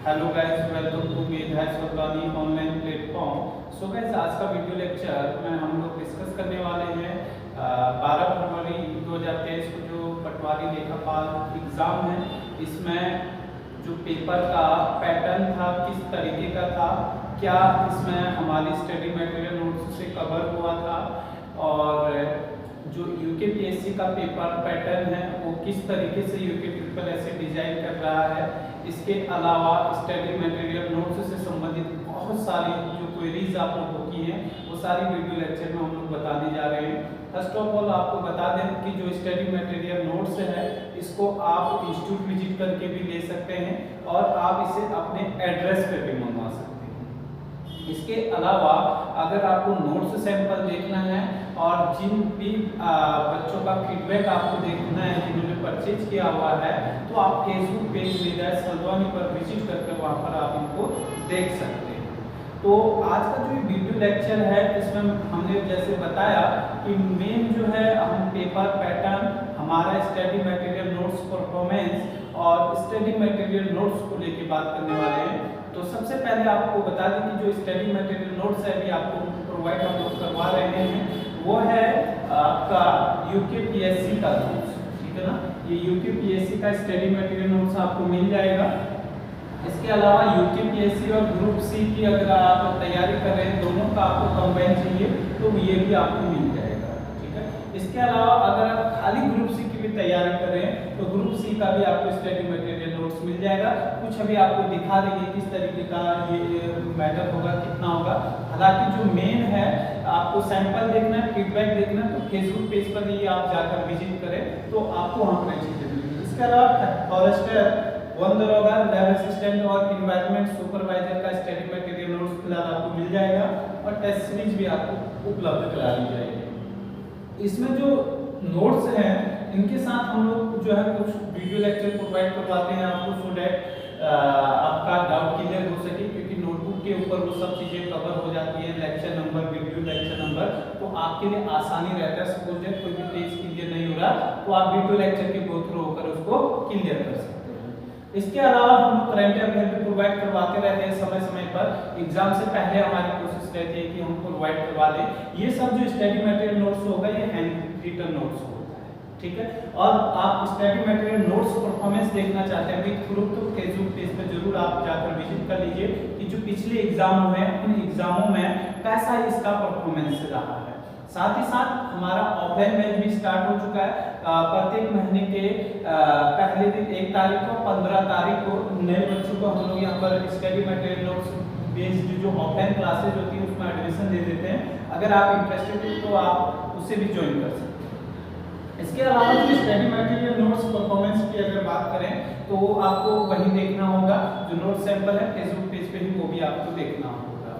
Hello guys, welcome to मेधाय सोलवानी online platform. So guys, आज का वीडियो लेक्चर में हम लोग डिस्कस करने वाले हैं 12 फरवरी 2023 को जो पटवारी लेखापाल एग्जाम है, इसमें जो पेपर का पैटर्न था किस तरीके का था, क्या इसमें हमारी स्टडी मटेरियल नोट्स से कवर हुआ था, और जो यूकेपीएससी का पेपर पैटर्न है वो किस तरीके से यूके ट्रिपल एस डिजाइन कर रहा है। इसके अलावा स्टडी मटेरियल नोट्स से संबंधित बहुत सारी जो क्वेरीज आप लोगों की हैं वो सारी वीडियो लेक्चर में हम लोग बताने जा रहे हैं। फर्स्ट ऑफ ऑल आपको बता दें कि जो स्टडी मटेरियल नोट्स है इसको आप इंस्टीट्यूट विजिट करके भी ले सकते हैं और आप इसे अपने एड्रेस पे भी मंगवा सकते हैं। इसके अलावा अगर आपको नोट्स सैंपल देखना है और जिन भी बच्चों का फीडबैक आपको देखना है जिन्होंने परचेज किया हुआ है, तो आप फेसबुक पेज मेधाय सोलवानी पर विजिट करके वहां पर आप इनको देख सकते हैं। तो आज का जो वीडियो लेक्चर है इसमें हमने जैसे बताया कि मेन जो है हम पेपर पैटर्न, हमारा स्टडी मटेरियल नोट्स परफॉर्मेंस और स्टडी मटेरियल नोट्स को लेके बात करने वाले हैं। तो सबसे पहले आपको बता दें कि जो स्टडी मटेरियल नोट्स है अभी आपको प्रोवाइड हम लोग करवा रहे हैं वो है आपका यूकेपीएससी का नोट्स, ठीक है ना। ये यूकेपीएससी का स्टडी मटेरियल नोट्स आपको मिल जाएगा। इसके अलावा यूकेपीएससी और ग्रुप सी की अगर आप तैयारी कर रहे हैं, दोनों का आपको कंबाइन चाहिए तो ये भी आपको मिल जाएगा, ठीक है। इसके अलावा अगर आप खाली ग्रुप सी की भी तैयारी कर रहे हैं तो ग्रुप सी का भी आपको स्टडी मटेरियल नोट्स मिल जाएगा। कुछ अभी आपको दिखा देंगे किस तरीके का ये मैटर होगा, कितना होगा। हालांकि जो मेन है आपको सैंपल देखना है, फीडबैक देखना है, तो फेसबुक पेज पर ये आप जाकर विजिट करें तो आपको वहाँ पर चीजें मिलेंगी। इसके अलावा फॉरेस्टर, वन दरोगा, लैब असिस्टेंट और एनवायरनमेंट सुपरवाइजर का स्टडी मटेरियल नोट्स फिलहाल आपको मिल जाएगा और टेस्ट सीरीज भी आपको उपलब्ध करा दी जाएगी। इसमें जो नोट्स हैं इनके साथ हम लोग जो है कुछ वीडियो लेक्चर प्रोवाइड करवाते हैं आपको, सो दैट आपका डाउट क्लियर हो सके, क्योंकि नोटबुक के ऊपर वो सब चीजें कवर हो जाती है, lecture number, video lecture number, तो आपके लिए आसानी रहता है। सपोज दैट कोई भी पेज क्लियर नहीं हो रहा तो आप वीडियो लेक्चर के गो थ्रू होकर उसको क्लियर कर सकते हैं। इसके अलावा हम करंट अफेयर भी प्रोवाइड करवाते रहते हैं समय समय पर। एग्जाम से पहले हमारी कोशिश रहती है कि हम प्रोवाइड करवा दें। ये सब जो स्टडी मटेरियल नोट्स होगा ये हैंड रिटन नोट्स होता है, ठीक है। और आप स्टडी मटेरियल नोट्स परफॉर्मेंस देखना चाहते हैं विद प्रूफ तो फेसबुक पेज पे जरूर आप जाकर विजिट कर लीजिए कि जो पिछले एग्जाम हुए उन एग्जामों में कैसा इसका परफॉर्मेंस रहा है। साथ ही साथ हमारा ऑफलाइन बैच भी स्टार्ट हो चुका है। प्रत्येक महीने के पहले दिन 1 तारीख को 15 तारीख को नए बच्चों को हम लोग यहाँ पर स्टडी मटेरियल नोट्स बेस्ड जो ऑफलाइन क्लासेज होती है उसमें एडमिशन दे देते हैं। अगर आप इंटरेस्टेड हो तो आप उससे भी ज्वाइन कर सकते हैं। इसके अलावा जो स्टडी मटेरियल नोट्स परफॉर्मेंस की अगर बात करें तो आपको वही देखना होगा, जो नोट सैंपल है फेसबुक पेज पे ही वो भी आपको देखना होगा।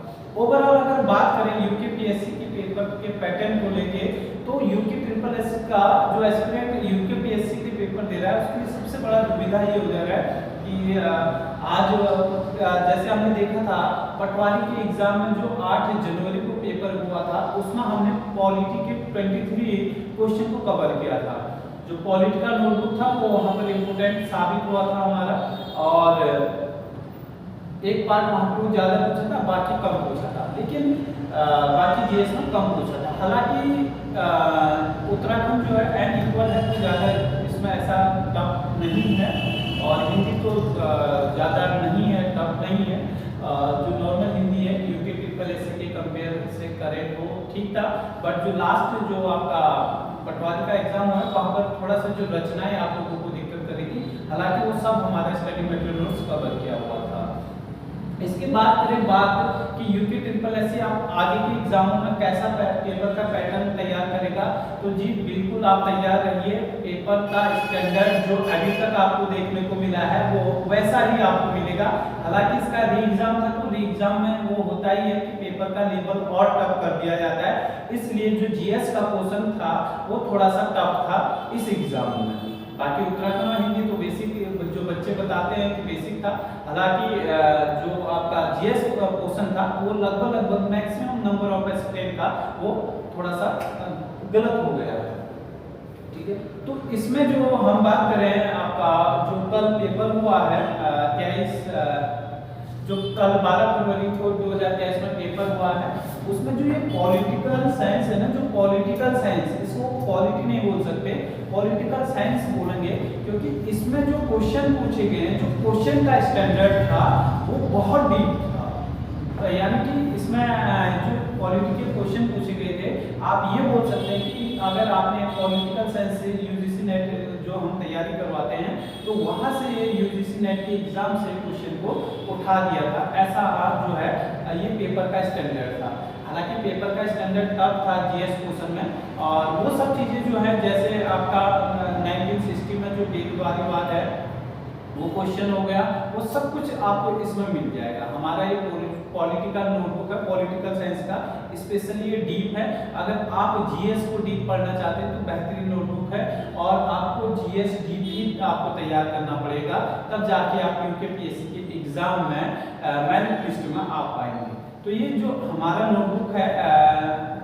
ओवरऑल अगर बात करें यूकेपीएससी के पेपर के पैटर्न को लेके, तो यूके ट्रिपल एस का जो एस्पिरेंट यूकेपीएससी के पेपर दे रहा है उसके लिए सबसे बड़ा दुविधा ये हो जा रहा है कि आज जैसे हमने देखा था पटवारी के एग्जाम में जो 8 जनवरी को पेपर हुआ था उसमें हमने पॉलिटी के 23 क्वेश्चन को कवर किया था। जो पॉलिटिकल नोटबुक था वो वहाँ पर इम्पोर्टेंट साबित हुआ था हमारा, और एक पार्ट वहाँ पर ज्यादा पूछा था, बाकी कम पूछा था, लेकिन बाकी जीएस में कम पूछा था। हालांकि उत्तराखंड जो है एंड इक्वल है तो ज़्यादा इसमें ऐसा टफ नहीं है, और हिंदी तो ज़्यादा नहीं है, टफ नहीं है। जो नॉर्मल हिंदी है यूके ट्रिपल एस के कंपेयर से करें तो ठीक था, बट जो लास्ट जो आपका पटवारी का एग्जाम हुआ है वहाँ पर थोड़ा सा जो रचनाएं आप लोगों को दिक्कत करेगी। हालांकि वो सब हमारा स्टडी मटेरियल नोट्स कवर किया हुआ था। इसके बाद करें बात कि यूके ट्रिपल एस आप आगे के एग्जामों में कैसा पेपर का पैटर्न तैयार करेगा, तो जी बिल्कुल आप तैयार रहिए। पेपर का स्टैंडर्ड जो अभी तक आपको देखने को मिला है वो वैसा ही आपको मिलेगा। हालांकि इसका री एग्जाम था तो री एग्जाम में वो होता ही है कि पेपर का लेवल और टफ कर दिया जाता है, इसलिए जो जीएस का पोर्शन था वो थोड़ा सा टफ था इस एग्जाम में। बाकी उत्तराखंड में हिंदी तो बेसिक जो बच्चे बताते हैं कि बेसिक था। हालांकि जो आपका जीएस पोर्शन था वो लगभग मैक्सिमम नंबर ऑफ स्टेट का वो थोड़ा सा गलत हो गया, ठीक है। तो इसमें जो हम बात करें आपका जो कल पेपर हुआ है 23 जो कल 12 फरवरी को 2023 में पेपर हुआ है, उसमें जो ये पॉलिटिकल साइंस है ना, जो पॉलिटिकल साइंस, इसको पॉलिटी नहीं बोल सकते, पॉलिटिकल साइंस बोलेंगे, क्योंकि इसमें जो क्वेश्चन पूछे गए हैं, जो क्वेश्चन का स्टैंडर्ड था वो बहुत डीप था। तो यानी कि इसमें जो पॉलिटिकल क्वेश्चन पूछे गए थे, आप ये बोल सकते हैं कि अगर आपने पॉलिटिकल साइंस से यूजीसी नेट जो हम तैयारी करवाते हैं, तो वहां से ये यूजीसी नेट के एग्जाम से क्वेश्चन को उठा दिया था, ऐसा आज जो है ये पेपर का स्टैंडर्ड था। हालांकि पेपर का स्टैंडर्ड तब था जीएस क्वेश्चन में, और वो सब चीजें जो है जैसे आपका 1960 में जो बेगवादीवाद है वो क्वेश्चन हो गया, वो सब कुछ आपको इसमें मिल जाएगा। हमारा ये पॉलिटिकल नोटबुक है, पॉलिटिकल साइंस का, स्पेशली ये डीप है। अगर आप जीएस को डीप पढ़ना चाहते हैं तो बेहतरीन नोटबुक है, और आपको जीएस डीप ही आपको तैयार करना पड़ेगा, तब जाके आप यूकेपीएससी के एग्जाम में मेरिट लिस्ट में आ पाएंगे। तो ये जो हमारा नोटबुक है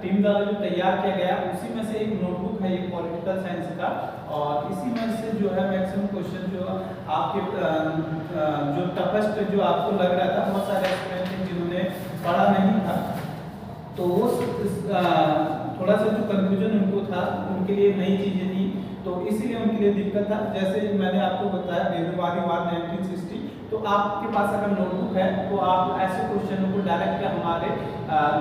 टीम द्वारा जो तैयार किया गया, उसी में से एक नोटबुक है ये पॉलिटिकल साइंस का, और इसी में से जो है मैक्सिमम क्वेश्चन जो आपके जो टफेस्ट जो आपको लग रहा था, बहुत सारे स्टूडेंट हैं जिन्होंने पढ़ा नहीं था, तो वो थोड़ा सा जो कंफ्यूजन उनको था, उनके लिए नई चीजें थी, तो इसीलिए उनके लिए दिक्कत था। जैसे मैंने आपको बताया बेगवादीवाद 1960, तो आपके पास अगर नोटबुक है तो आप ऐसे क्वेश्चनों को डायरेक्ट हमारे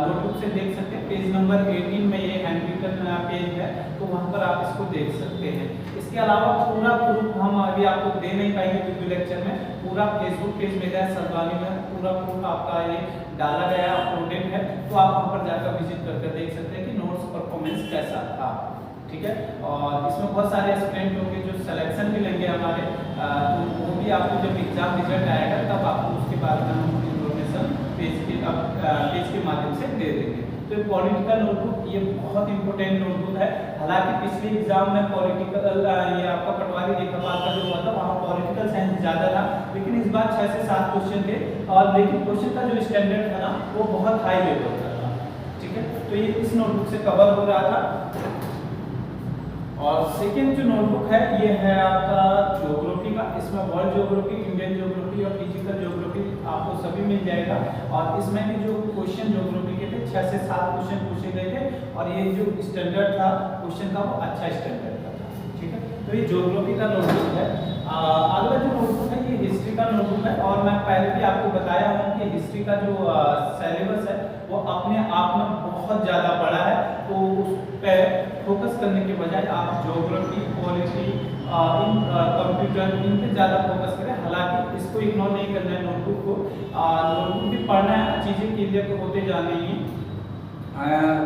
नोटबुक से देख सकते हैं। पेज नंबर 18 में ये हैंडरिटन पेज है, तो वहाँ पर आप इसको देख सकते हैं। इसके अलावा पूरा प्रूफ हम अभी आपको दे नहीं पाएंगे वीडियो लेक्चर में, पूरा फेसबुक पेज मेरा है सरदानी में, पूरा प्रूफ आपका ये डाला गया अपलोडेड है, तो आप वहाँ पर जाकर विजिट करके देख सकते हैं कि नोट्स परफॉर्मेंस कैसा था। ठीक है, और इसमें बहुत सारे स्टूडेंट होंगे जो सिलेक्शन भी लेंगे हमारे, तो वो भी आपको जब एग्जाम रिजल्ट आएगा तब आपको उसके बारे में हम इन्फॉर्मेशन पेज के माध्यम से दे देंगे। तो पॉलिटिकल नोटबुक ये बहुत इंपॉर्टेंट नोटबुक है। हालांकि पिछले एग्जाम में पॉलिटिकल ये आपका पटवारी लेखापाल का जो हुआ था, वहाँ पॉलिटिकल साइंस ज़्यादा था, लेकिन इस बार 6 से 7 क्वेश्चन थे, और लेकिन क्वेश्चन का जो स्टैंडर्ड था ना वो बहुत हाई लेवल का था। ठीक है, तो ये इस नोटबुक से कवर हो रहा था। और सेकेंड जो नोटबुक है ये है आपका ज्योग्राफी का, इसमें वर्ल्ड ज्योग्राफी, इंडियन ज्योग्राफी और फिजिकल ज्योग्राफी आपको सभी मिल जाएगा। और इसमें भी जो क्वेश्चन ज्योग्राफी के थे 6 से 7 क्वेश्चन पूछे गए थे, और ये जो स्टैंडर्ड था क्वेश्चन का वो अच्छा स्टैंडर्ड का था। ठीक है, तो ये ज्योग्राफी का नोटबुक है। अगला जो नोटबुक है ये हिस्ट्री का नोटबुक है, और मैं पहले भी आपको बताया हूँ कि हिस्ट्री का जो सिलेबस है वो अपने आप में बहुत ज़्यादा बड़ा है, तो उस पर फोकस करने के बजाय आप ज्योग्राफी, पॉलिटी, इन कंप्यूटर, इन पे ज़्यादा फोकस करें। हालांकि इसको इग्नोर नहीं करना है, नोटबुक को नोटबुक भी पढ़ना है, चीज़ें क्लियर होते जाने ही।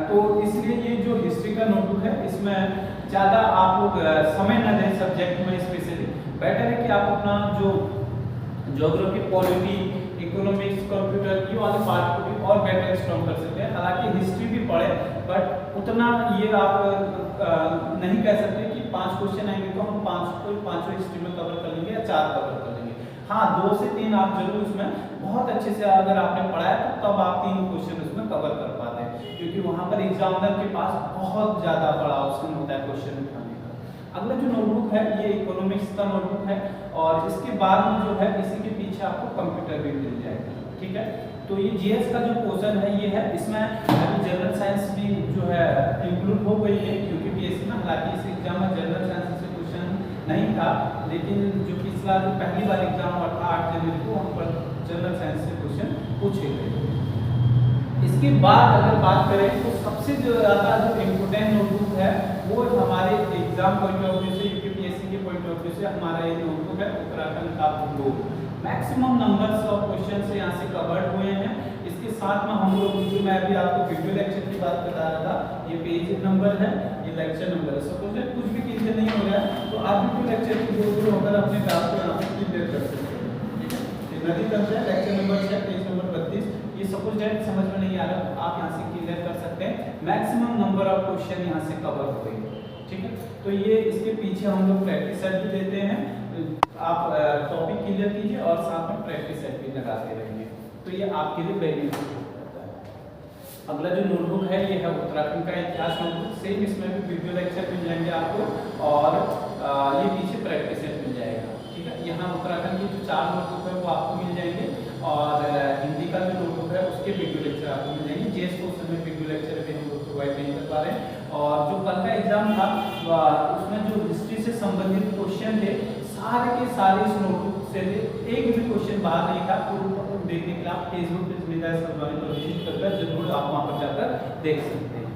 तो इसलिए ये जो हिस्ट्री का नोटबुक है इसमें ज़्यादा आप लोग समय न दें सब्जेक्ट में, स्पेशली बेटर है कि आप अपना जो ज्योग्राफी, पॉलिटी, इकोनॉमिक्स, कंप्यूटर, ये वाले पार्ट को भी और बेटर स्ट्रॉन्ग कर सकते हैं। हालांकि हिस्ट्री भी पढ़े, बट उतना ये आप नहीं कह सकते कि 5 क्वेश्चन आएंगे तो हम 5 हिस्ट्री में कवर कर लेंगे या 4 कवर कर लेंगे। हाँ, 2 से 3 आप जरूर उसमें बहुत अच्छे से अगर आपने पढ़ा है तो तब आप 3 क्वेश्चन उसमें कवर कर पाते हैं, क्योंकि वहाँ पर एग्जामिनर के पास बहुत ज़्यादा बड़ा ऑप्शन होता है क्वेश्चन उठाने का। अगला जो नोटबुक है ये इकोनॉमिक्स का नोटबुक है, और इसके बाद में जो है इसी के पीछे आपको कंप्यूटर भी मिल जाएगा। ठीक है, तो ये जीएस का जो पोर्शन है ये है, इसमें अभी जनरल साइंस भी जो है इंक्लूड हो गई है, क्योंकि पीएससी में हालांकि इस एग्जाम में जनरल साइंस से क्वेश्चन नहीं था, लेकिन जो पिछला जो पहली बार एग्जाम हुआ था 8 जनवरी को, वहाँ पर जनरल साइंस से क्वेश्चन पूछे गए। इसके बाद अगर बात करें तो सबसे ज़्यादा जो इम्पोर्टेंट नोटबुक है वो हमारे एग्जाम पॉइंट ऑफ व्यू से, यूपीपीएससी के पॉइंट ऑफ व्यू से हमारा ये नोटबुक है उत्तराखंड का भूगोल। मैक्सिमम नंबर्स ऑफ क्वेश्चन से यहाँ से कवर्ड हुए हैं। इसके साथ में हम लोग जो मैं अभी आपको वीडियो लेक्चर की बात बता रहा था, ये पेज नंबर है, ये लेक्चर नंबर है। सपोज कुछ भी क्लियर नहीं हो रहा है तो आप वीडियो लेक्चर की जो होकर अपने डाउट को यहाँ पे क्लियर कर सकते हैं। ठीक है, नदी तक है, लेक्चर नंबर 6, पेज नंबर 32। ये सपोज डेट समझ में नहीं आ रहा तो आप यहाँ से क्लियर कर सकते हैं। मैक्सिमम नंबर ऑफ क्वेश्चन यहाँ से कवर हो गए। ठीक है, तो ये इसके पीछे हम लोग प्रैक्टिस सेट भी देते हैं, आप टॉपिक क्लियर कीजिए और साथ में प्रैक्टिस सेट भी लगाते रहेंगे, तो ये आपके लिए बेनिफिट होता है। अगला जो नोटबुक है ये है उत्तराखंड का इतिहास नोटबुक। सेम इसमें भी वीडियो लेक्चर मिल जाएंगे आपको, और ये पीछे प्रैक्टिस सेट मिल जाएगा। ठीक है, यहाँ उत्तराखंड की जो 4 नोटबुक है वो आपको मिल जाएंगे, और टेस्ट क्वेश्चन में वीडियो लेक्चर भी हम लोग प्रोवाइड नहीं कर पा रहे हैं। और जो कल का एग्जाम था उसमें जो हिस्ट्री से संबंधित क्वेश्चन थे सारे के सारे इस नोटबुक से थे, एक भी क्वेश्चन बाहर नहीं था। पूरा देखने के लिए आप फेसबुक पेज मिधा एस वरदानी पर विजिट कर जरूर आप वहाँ पर जाकर देख सकते हैं।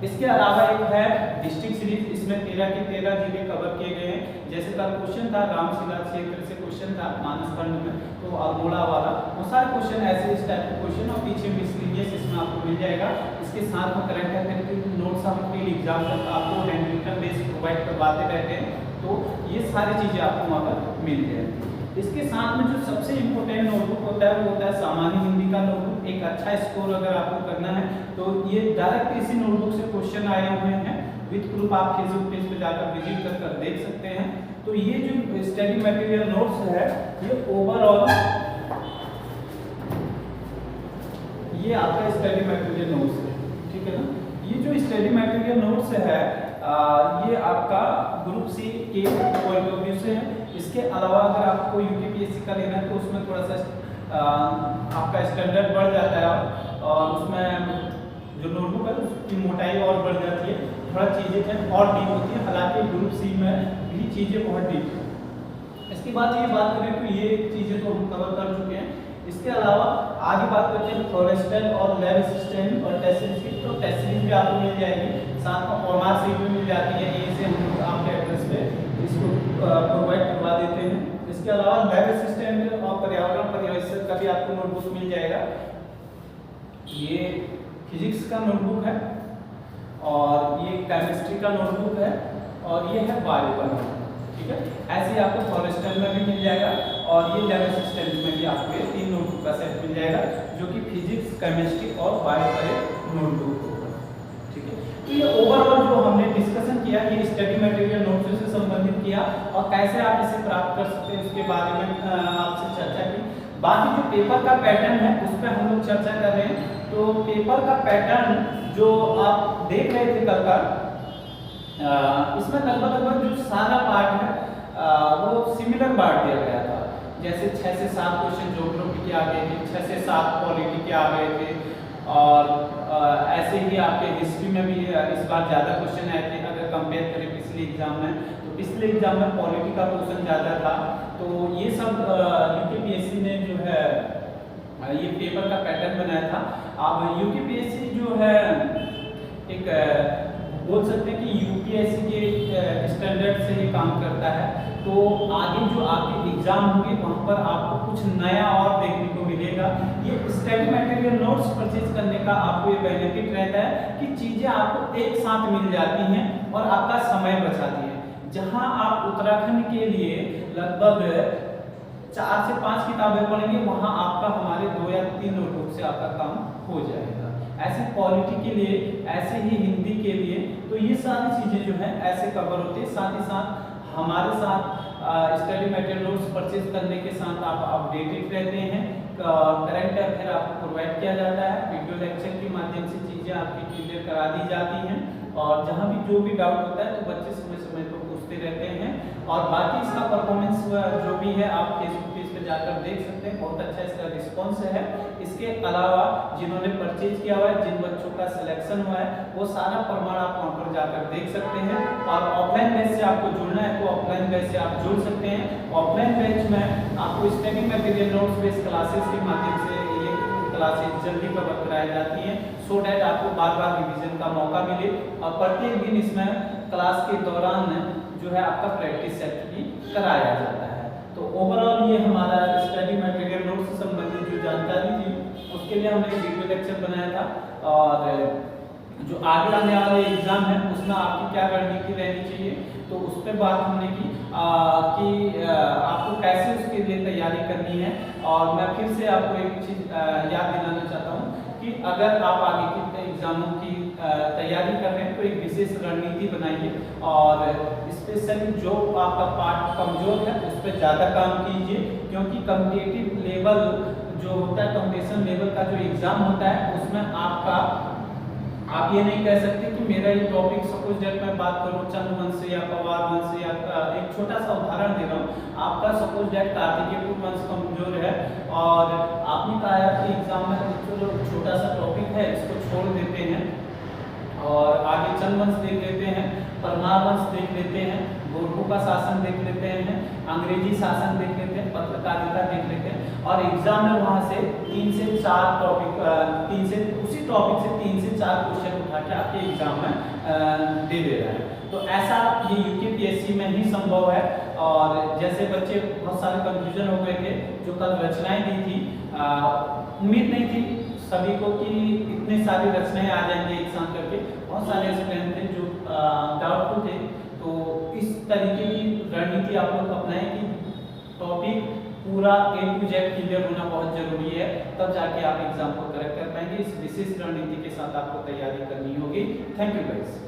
इसके अलावा एक है डिस्ट्रिक्ट सीरीज, इसमें 13 के 13 जिले कवर किए गए हैं। जैसे कल क्वेश्चन था रामशिला क्षेत्र से क्वेश्चन था मानस खंड में, तो अल्मोड़ा वाला वो सारे क्वेश्चन ऐसे इस टाइप के क्वेश्चन और पीछे मिसलेनियस इसमें आपको मिल जाएगा। इसके साथ में करंट अफेयर के नोट्स हम प्री एग्जाम तक आपको हैंड रिटन बेस प्रोवाइड करवाते रहते हैं, तो ये सारी चीजें आपको वहाँ पर मिल जाएगी। इसके साथ में जो सबसे इम्पोर्टेंट नोटबुक होता है वो होता है सामान्य हिंदी का नोटबुक। एक अच्छा स्कोर अगर आपको करना है तो ये डायरेक्ट इसी नोटबुक से क्वेश्चन आए हुए हैं, विद प्रूफ आप फेसबुक पेज पे जाकर विजिट कर देख सकते हैं। तो ये जो स्टडी मटेरियल नोट्स है ये ओवरऑल ये आपका स्टडी मटेरियल नोट्स है, ठीक है ना। ये जो स्टडी मटेरियल नोट्स है ये आपका ग्रुप सी के पॉइंट ऑफ व्यू से है। इसके अलावा अगर आपको यूपीपीएससी का लेना है तो उसमें थोड़ा सा आपका स्टैंडर्ड बढ़ जाता है और उसमें जो नोटबुक है उसकी मोटाई और बढ़ जाती है, थोड़ा चीज़ें और डीप होती है। हालांकि ग्रुप सी में भी चीज़ें बहुत डीप है। इसके बाद ये बात करें तो ये चीज़ें तो हम कवर कर चुके हैं। इसके अलावा आगे बात करते हैं फॉरेस्टल और लैब असिस्टेंट और टेस्ट सीरीज, तो टेस्ट सीरीज भी आपको मिल जाएगी, साथ में और सीट भी मिल जाती है। ये से हम आपके एड्रेस पे इसको प्रोवाइड करवा देते हैं। इसके अलावा लैब असिस्टेंट और पर्यावरण पर्यवेक्षक का भी आपको नोटबुक मिल जाएगा। ये फिजिक्स का नोटबुक है और ये केमिस्ट्री का नोटबुक है और ये है बायो का नोटबुक, ठीक है। ऐसे ही आपको फॉरेस्टल में भी मिल जाएगा और ये लैब असिस्टेंट में भी आपको ये 3 नोटबुक का सेट मिल जाएगा जो कि फिजिक्स, केमिस्ट्री और बायो का नोटबुक होगा, ठीक है। तो ये ओवरऑल जो हमने डिस्कशन किया ये स्टडी मटेरियल नोट्स से संबंधित किया और कैसे आप इसे प्राप्त कर सकते हैं उसके बारे में आपसे चर्चा की। बाकी जो पेपर का पैटर्न है उस पर हम लोग चर्चा कर रहे हैं। तो पेपर का पैटर्न जो आप देख रहे थे कल का, इसमें लगभग जो सारा पार्ट है वो सिमिलर बांट दिया गया था। जैसे 6 से 7 क्वेश्चन ज्योग्राफी के आ गए थे, 6 से 7 पॉलिटी के आ गए थे और ऐसे ही आपके हिस्ट्री में भी इस बार ज़्यादा क्वेश्चन आए थे। अगर कंपेयर करें पिछले एग्जाम में तो पिछले एग्जाम में पॉलिटी का क्वेश्चन ज़्यादा था। तो ये सब यूपीपीएससी ने जो है ये पेपर का पैटर्न बनाया था। अब यूपीपीएससी जो है एक बोल सकते हैं कि यूपीएससी के स्टैंडर्ड से ये काम करता है। तो आगे जो आपके एग्जाम होंगे वहाँ पर आपको कुछ नया और देखने को मिलेगा। ये स्टडी मटेरियल नोट्स परचेज करने का आपको ये बेनिफिट रहता है कि चीज़ें आपको एक साथ मिल जाती हैं और आपका समय बचाती है। जहाँ आप उत्तराखंड के लिए लगभग 4 से 5 किताबें पढ़ेंगे वहाँ आपका हमारे 2 या 3 नोटबुक से आपका काम हो जाएगा। ऐसे पॉलिटी के लिए, ऐसे ही हिंदी के लिए, तो ये सारी चीज़ें जो है ऐसे कवर होती है। साथ ही साथ हमारे साथ स्टडी मटेरियल नोट्स परचेज करने के साथ आप अपडेटेड रहते हैं। करंट अफेयर आपको प्रोवाइड किया जाता है, वीडियो लेक्चर के माध्यम से चीज़ें आपकी क्लियर करा दी जाती हैं और जहाँ भी जो भी डाउट होता है तो बच्चे समय समय पर पूछते रहते हैं। और बाकी इसका परफॉर्मेंस जो भी है आप फेसबुक पेज पे जाकर देख सकते हैं, बहुत अच्छा इसका रिस्पॉन्स है। इसके अलावा जिन्होंने परचेज किया हुआ है, जिन बच्चों का सिलेक्शन हुआ है, वो सारा प्रमाण आप वहाँ पर जाकर देख सकते हैं। और ऑफलाइन बैच से आपको जुड़ना है तो ऑफलाइन बैच से आप जुड़ सकते हैं। ऑफलाइन बैच में आपको study material notes based classes के माध्यम से ये क्लासेस जल्दी कवर कराई जाती हैं, सो डैट आपको बार बार रिविजन का मौका मिले। और प्रत्येक दिन इसमें क्लास के दौरान जो है आपका प्रैक्टिस सेट भी कराया जाता है। तो ओवरऑल ये हमारा स्टडी मटेरियल नोट्स से संबंधित जो जानकारी थी उसके लिए हमने एक वीडियो लेक्चर बनाया था। और जो आगे आने वाले एग्जाम है उसमें आपकी क्या रणनीति रहनी चाहिए तो उस पर बात हमने की कि आपको कैसे उसके लिए तैयारी करनी है। और मैं फिर से आपको एक चीज़ याद दिलाना चाहता हूँ कि अगर आप आगे के एग्जामों की तैयारी कर रहे हैं तो एक विशेष रणनीति बनाइए और स्पेशली जो आपका पार्ट कमजोर है उस पर ज़्यादा काम कीजिए, क्योंकि कॉम्पिटिटिव लेवल जो होता है, कॉम्पिटिशन लेवल का जो एग्ज़ाम होता है उसमें आपका आप ये नहीं कह सकते कि मेरा ये टॉपिक सपोज दैट मैं बात करूँ चंद्रवंश या पवार वंश या एक छोटा सा उदाहरण दे रहा हूँ, आपका सपोज दैट कार्तिकेय वंश कमजोर है और आपने कहा कि एग्जाम में चलो छोटा सा टॉपिक है इसको छोड़ देते हैं और आगे चंद्रवंश देख लेते हैं, परमार वंश देख लेते हैं, गोरखों का शासन देख लेते हैं, अंग्रेजी शासन देख लेते हैं, पत्रकारिता देख लेते हैं और एग्जाम में वहां से 3 से 4 टॉपिक उसी टॉपिक से 3 से 4 क्वेश्चन उठा के आपके एग्जाम में दे दे रहा है। तो ऐसा ये यूकेपीएससी में ही संभव है। और जैसे बच्चे बहुत सारे कंफ्यूजन हो गए थे जो कल रचनाएं दी थी, उम्मीद नहीं थी सभी को कि इतने सारी रचनाएं आ जाएंगे एग्जाम करके, बहुत सारे स्टूडेंट थे जो डाउटफुल थे। तो इस तरीके की रणनीति आप लोग अपनाएं कि टॉपिक पूरा A to Z क्लियर होना बहुत जरूरी है, तब जाके आप एग्जाम को करेक्ट कर पाएंगे। इस विशेष रणनीति के साथ आपको तैयारी करनी होगी। Thank you guys.